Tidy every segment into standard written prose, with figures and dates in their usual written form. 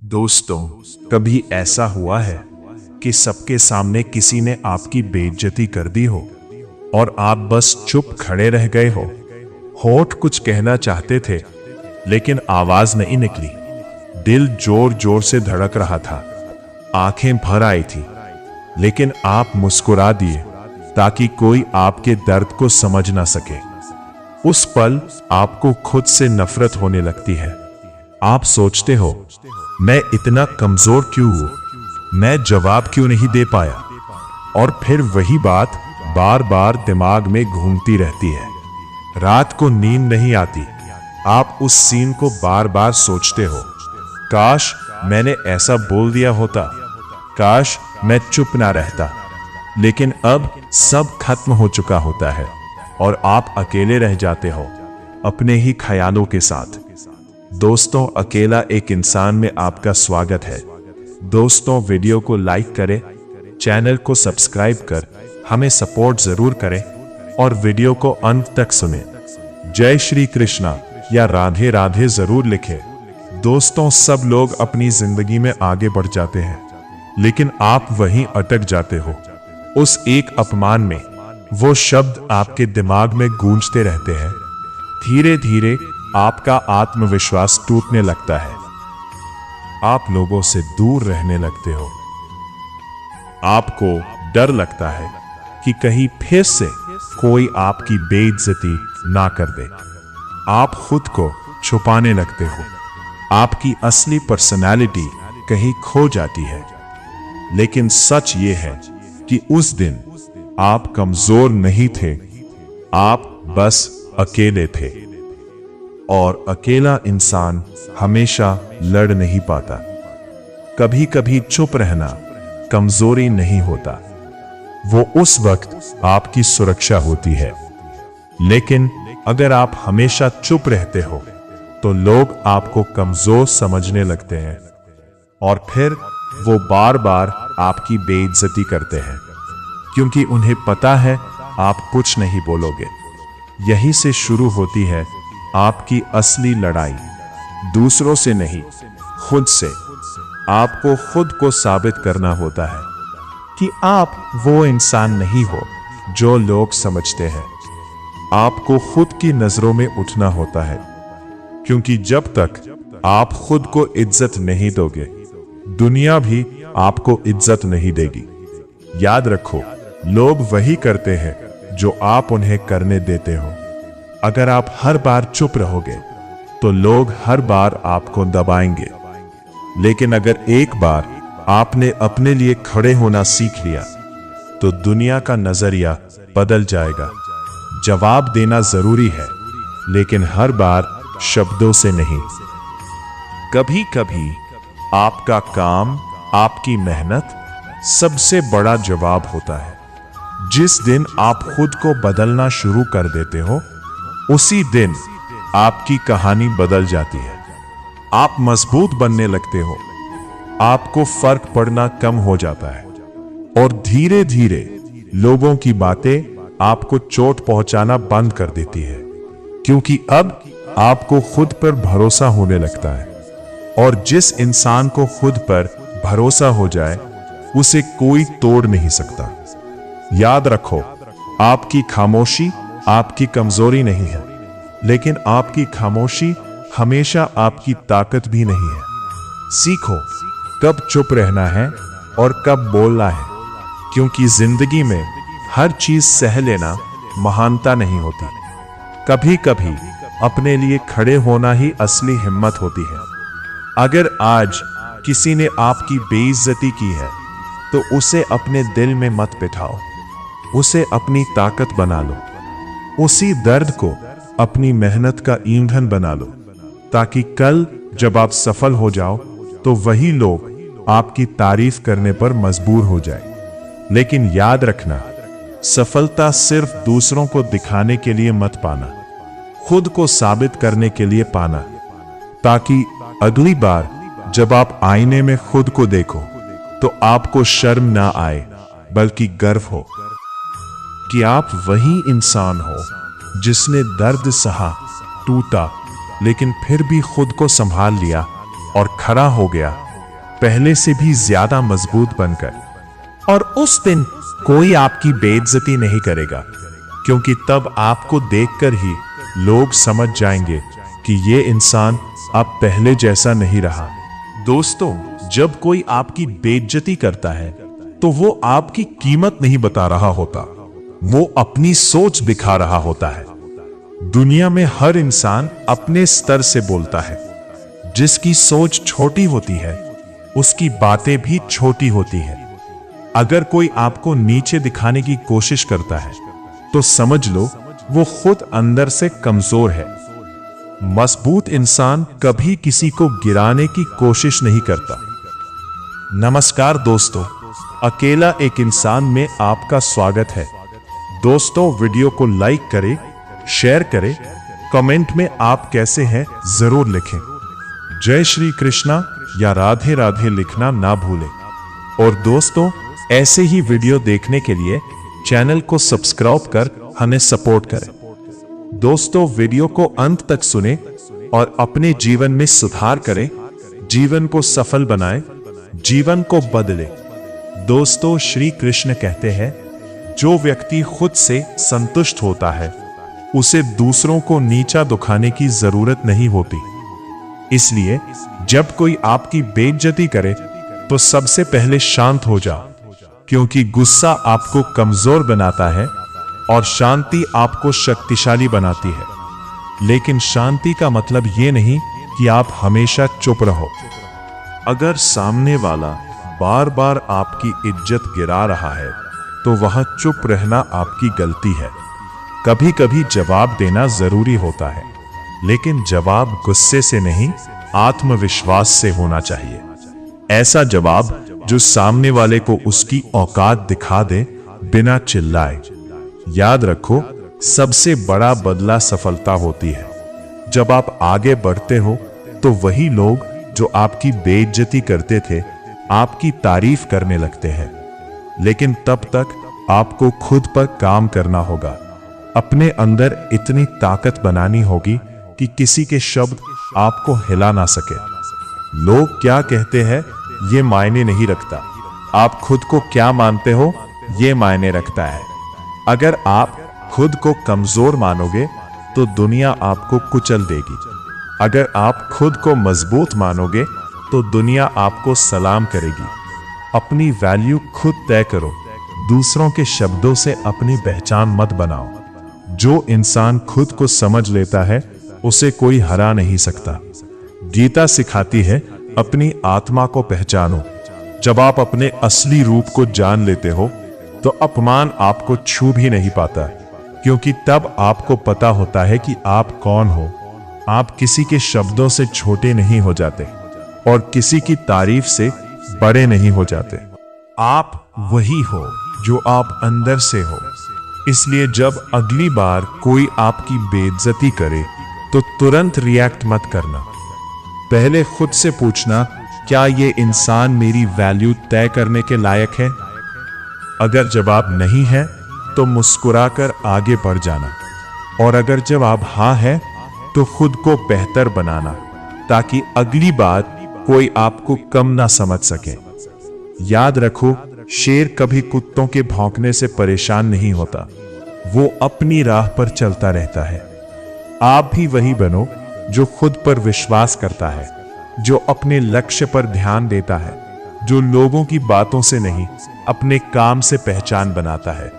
दोस्तों, कभी ऐसा हुआ है कि सबके सामने किसी ने आपकी बेइज्जती कर दी हो और आप बस चुप खड़े रह गए हो? होठ कुछ कहना चाहते थे लेकिन आवाज नहीं निकली। दिल जोर जोर से धड़क रहा था, आंखें भर आई थी, लेकिन आप मुस्कुरा दिए ताकि कोई आपके दर्द को समझ ना सके। उस पल आपको खुद से नफरत होने लगती है। आप सोचते हो, मैं इतना कमजोर क्यों हूं? मैं जवाब क्यों नहीं दे पाया? और फिर वही बात बार बार दिमाग में घूमती रहती है। रात को नींद नहीं आती। आप उस सीन को बार बार सोचते हो, काश मैंने ऐसा बोल दिया होता, काश मैं चुप ना रहता। लेकिन अब सब खत्म हो चुका होता है और आप अकेले रह जाते हो अपने ही ख्यालों के साथ। दोस्तों, अकेला एक इंसान में आपका स्वागत है। दोस्तों, वीडियो को लाइक करें, चैनल को सब्सक्राइब कर हमें सपोर्ट जरूर करें और वीडियो को अंत तक सुनें। जय श्री कृष्णा या राधे राधे जरूर लिखें। दोस्तों, सब लोग अपनी जिंदगी में आगे बढ़ जाते हैं, लेकिन आप वहीं अटक जाते हो। उस एक अपमान में वो शब्द आपके दिमाग में गूंजते रहते हैं। धीरे धीरे आपका आत्मविश्वास टूटने लगता है। आप लोगों से दूर रहने लगते हो। आपको डर लगता है कि कहीं फिर से कोई आपकी बेइज्जती ना कर दे। आप खुद को छुपाने लगते हो। आपकी असली पर्सनालिटी कहीं खो जाती है। लेकिन सच ये है कि उस दिन आप कमजोर नहीं थे, आप बस अकेले थे। और अकेला इंसान हमेशा लड़ नहीं पाता। कभी कभी चुप रहना कमजोरी नहीं होता, वो उस वक्त आपकी सुरक्षा होती है। लेकिन अगर आप हमेशा चुप रहते हो तो लोग आपको कमजोर समझने लगते हैं और फिर वो बार बार आपकी बेइज्जती करते हैं, क्योंकि उन्हें पता है आप कुछ नहीं बोलोगे। यहीं से शुरू होती है आपकी असली लड़ाई। दूसरों से नहीं, खुद से। आपको खुद को साबित करना होता है कि आप वो इंसान नहीं हो जो लोग समझते हैं। आपको खुद की नजरों में उठना होता है, क्योंकि जब तक आप खुद को इज्जत नहीं दोगे, दुनिया भी आपको इज्जत नहीं देगी। याद रखो, लोग वही करते हैं जो आप उन्हें करने देते हो। अगर आप हर बार चुप रहोगे तो लोग हर बार आपको दबाएंगे। लेकिन अगर एक बार आपने अपने लिए खड़े होना सीख लिया तो दुनिया का नजरिया बदल जाएगा। जवाब देना जरूरी है, लेकिन हर बार शब्दों से नहीं। कभी कभी आपका काम, आपकी मेहनत सबसे बड़ा जवाब होता है। जिस दिन आप खुद को बदलना शुरू कर देते हो, उसी दिन आपकी कहानी बदल जाती है। आप मजबूत बनने लगते हो, आपको फर्क पड़ना कम हो जाता है और धीरे धीरे लोगों की बातें आपको चोट पहुंचाना बंद कर देती है, क्योंकि अब आपको खुद पर भरोसा होने लगता है। और जिस इंसान को खुद पर भरोसा हो जाए, उसे कोई तोड़ नहीं सकता। याद रखो, आपकी खामोशी आपकी कमजोरी नहीं है, लेकिन आपकी खामोशी हमेशा आपकी ताकत भी नहीं है। सीखो कब चुप रहना है और कब बोलना है, क्योंकि जिंदगी में हर चीज सह लेना महानता नहीं होती। कभी कभी अपने लिए खड़े होना ही असली हिम्मत होती है। अगर आज किसी ने आपकी बेइज्जती की है तो उसे अपने दिल में मत बिठाओ, उसे अपनी ताकत बना लो। उसी दर्द को अपनी मेहनत का ईंधन बना लो, ताकि कल जब आप सफल हो जाओ तो वही लोग आपकी तारीफ करने पर मजबूर हो जाए। लेकिन याद रखना, सफलता सिर्फ दूसरों को दिखाने के लिए मत पाना, खुद को साबित करने के लिए पाना, ताकि अगली बार जब आप आईने में खुद को देखो तो आपको शर्म ना आए, बल्कि गर्व हो कि आप वही इंसान हो जिसने दर्द सहा, टूटा, लेकिन फिर भी खुद को संभाल लिया और खड़ा हो गया पहले से भी ज्यादा मजबूत बनकर। और उस दिन कोई आपकी बेइज्जती नहीं करेगा, क्योंकि तब आपको देखकर ही लोग समझ जाएंगे कि ये इंसान अब पहले जैसा नहीं रहा। दोस्तों, जब कोई आपकी बेइज्जती करता है तो वो आपकी कीमत नहीं बता रहा होता, वो अपनी सोच दिखा रहा होता है। दुनिया में हर इंसान अपने स्तर से बोलता है। जिसकी सोच छोटी होती है उसकी बातें भी छोटी होती हैं। अगर कोई आपको नीचे दिखाने की कोशिश करता है तो समझ लो वो खुद अंदर से कमजोर है। मजबूत इंसान कभी किसी को गिराने की कोशिश नहीं करता। नमस्कार दोस्तों, अकेला एक इंसान में आपका स्वागत है। दोस्तों, वीडियो को लाइक करें, शेयर करें, कमेंट में आप कैसे हैं जरूर लिखें। जय श्री कृष्णा या राधे राधे लिखना ना भूलें। और दोस्तों, ऐसे ही वीडियो देखने के लिए चैनल को सब्सक्राइब कर हमें सपोर्ट करें। दोस्तों, वीडियो को अंत तक सुने और अपने जीवन में सुधार करें, जीवन को सफल बनाएं, जीवन को बदले। दोस्तों, श्री कृष्ण कहते हैं, जो व्यक्ति खुद से संतुष्ट होता है उसे दूसरों को नीचा दिखाने की जरूरत नहीं होती। इसलिए जब कोई आपकी बेइज्जती करे तो सबसे पहले शांत हो जाओ, क्योंकि गुस्सा आपको कमजोर बनाता है और शांति आपको शक्तिशाली बनाती है। लेकिन शांति का मतलब यह नहीं कि आप हमेशा चुप रहो। अगर सामने वाला बार बार आपकी इज्जत गिरा रहा है तो वह चुप रहना आपकी गलती है। कभी कभी जवाब देना जरूरी होता है, लेकिन जवाब गुस्से से नहीं, आत्मविश्वास से होना चाहिए। ऐसा जवाब जो सामने वाले को उसकी औकात दिखा दे, बिना चिल्लाए। याद रखो, सबसे बड़ा बदला सफलता होती है। जब आप आगे बढ़ते हो तो वही लोग जो आपकी बेइज्जती करते थे आपकी तारीफ करने लगते हैं। लेकिन तब तक आपको खुद पर काम करना होगा। अपने अंदर इतनी ताकत बनानी होगी कि किसी के शब्द आपको हिला ना सके। लोग क्या कहते हैं ये मायने नहीं रखता, आप खुद को क्या मानते हो ये मायने रखता है। अगर आप खुद को कमजोर मानोगे तो दुनिया आपको कुचल देगी। अगर आप खुद को मजबूत मानोगे तो दुनिया आपको सलाम करेगी। अपनी वैल्यू खुद तय करो, दूसरों के शब्दों से अपनी पहचान मत बनाओ। जो इंसान खुद को समझ लेता है उसे कोई हरा नहीं सकता। गीता सिखाती है, अपनी आत्मा को पहचानो। जब आप अपने असली रूप को जान लेते हो तो अपमान आपको छू भी नहीं पाता, क्योंकि तब आपको पता होता है कि आप कौन हो। आप किसी के शब्दों से छोटे नहीं हो जाते और किसी की तारीफ से बड़े नहीं हो जाते। आप वही हो जो आप अंदर से हो। इसलिए जब अगली बार कोई आपकी बेइज्जती करे तो तुरंत रिएक्ट मत करना। पहले खुद से पूछना, क्या ये इंसान मेरी वैल्यू तय करने के लायक है? अगर जवाब नहीं है तो मुस्कुराकर आगे बढ़ जाना, और अगर जवाब हाँ है तो खुद को बेहतर बनाना, ताकि अगली बार कोई आपको कम ना समझ सके। याद रखो, शेर कभी कुत्तों के भौंकने से परेशान नहीं होता, वो अपनी राह पर चलता रहता है। आप भी वही बनो जो खुद पर विश्वास करता है, जो अपने लक्ष्य पर ध्यान देता है, जो लोगों की बातों से नहीं अपने काम से पहचान बनाता है।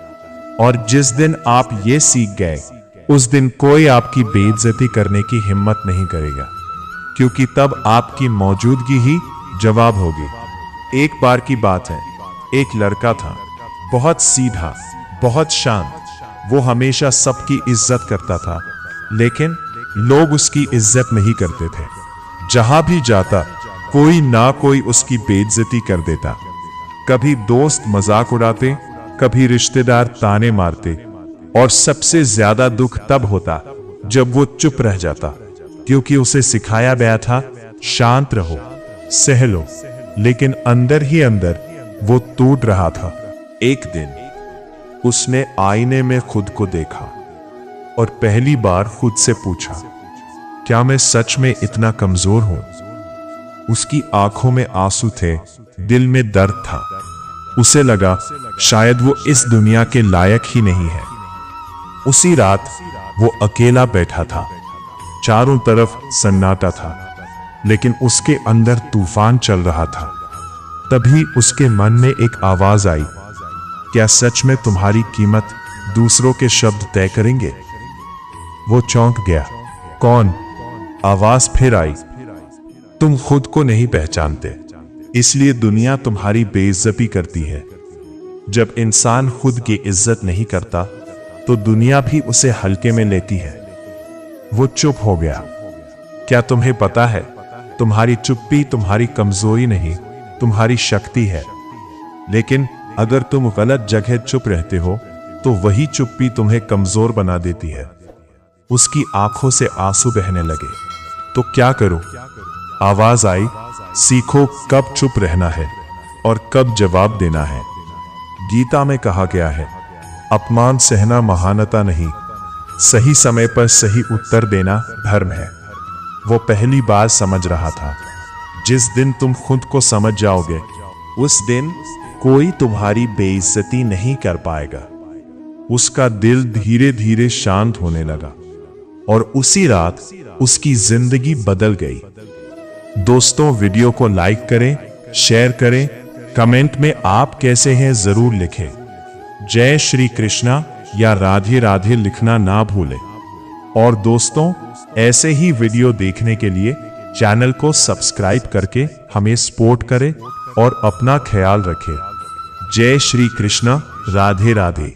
और जिस दिन आप ये सीख गए, उस दिन कोई आपकी बेइज्जती करने की हिम्मत नहीं करेगा, क्योंकि तब आपकी मौजूदगी ही जवाब होगी। एक बार की बात है, एक लड़का था, बहुत सीधा, बहुत शांत। वो हमेशा सबकी इज्जत करता था, लेकिन लोग उसकी इज्जत नहीं करते थे। जहां भी जाता कोई ना कोई उसकी बेइज्जती कर देता। कभी दोस्त मजाक उड़ाते, कभी रिश्तेदार ताने मारते, और सबसे ज्यादा दुख तब होता जब वो चुप रह जाता, क्योंकि उसे सिखाया गया था शांत रहो, सह लो, लेकिन अंदर ही अंदर वो टूट रहा था। एक दिन उसने आईने में खुद को देखा और पहली बार खुद से पूछा, क्या मैं सच में इतना कमजोर हूं? उसकी आंखों में आंसू थे, दिल में दर्द था। उसे लगा शायद वो इस दुनिया के लायक ही नहीं है। उसी रात वो अकेला बैठा था। चारों तरफ सन्नाटा था, लेकिन उसके अंदर तूफान चल रहा था। तभी उसके मन में एक आवाज आई, क्या सच में तुम्हारी कीमत दूसरों के शब्द तय करेंगे? वो चौंक गया। कौन? आवाज फिर आई, तुम खुद को नहीं पहचानते, इसलिए दुनिया तुम्हारी बेइज्जती करती है। जब इंसान खुद की इज्जत नहीं करता तो दुनिया भी उसे हल्के में लेती है। वो चुप हो गया। क्या तुम्हें पता है, तुम्हारी चुप्पी तुम्हारी कमजोरी नहीं, तुम्हारी शक्ति है। लेकिन अगर तुम गलत जगह चुप रहते हो तो वही चुप्पी तुम्हें कमजोर बना देती है। उसकी आंखों से आंसू बहने लगे। तो क्या करो? आवाज आई, सीखो कब चुप रहना है और कब जवाब देना है। गीता में कहा गया है, अपमान सहना महानता नहीं, सही समय पर सही उत्तर देना धर्म है। वो पहली बार समझ रहा था, जिस दिन तुम खुद को समझ जाओगे उस दिन कोई तुम्हारी बेइज्जती नहीं कर पाएगा। उसका दिल धीरे धीरे शांत होने लगा और उसी रात उसकी जिंदगी बदल गई। दोस्तों, वीडियो को लाइक करें, शेयर करें, कमेंट में आप कैसे हैं जरूर लिखें। जय श्री कृष्णा या राधे राधे लिखना ना भूलें। और दोस्तों, ऐसे ही वीडियो देखने के लिए चैनल को सब्सक्राइब करके हमें सपोर्ट करें और अपना ख्याल रखें। जय श्री कृष्णा, राधे राधे।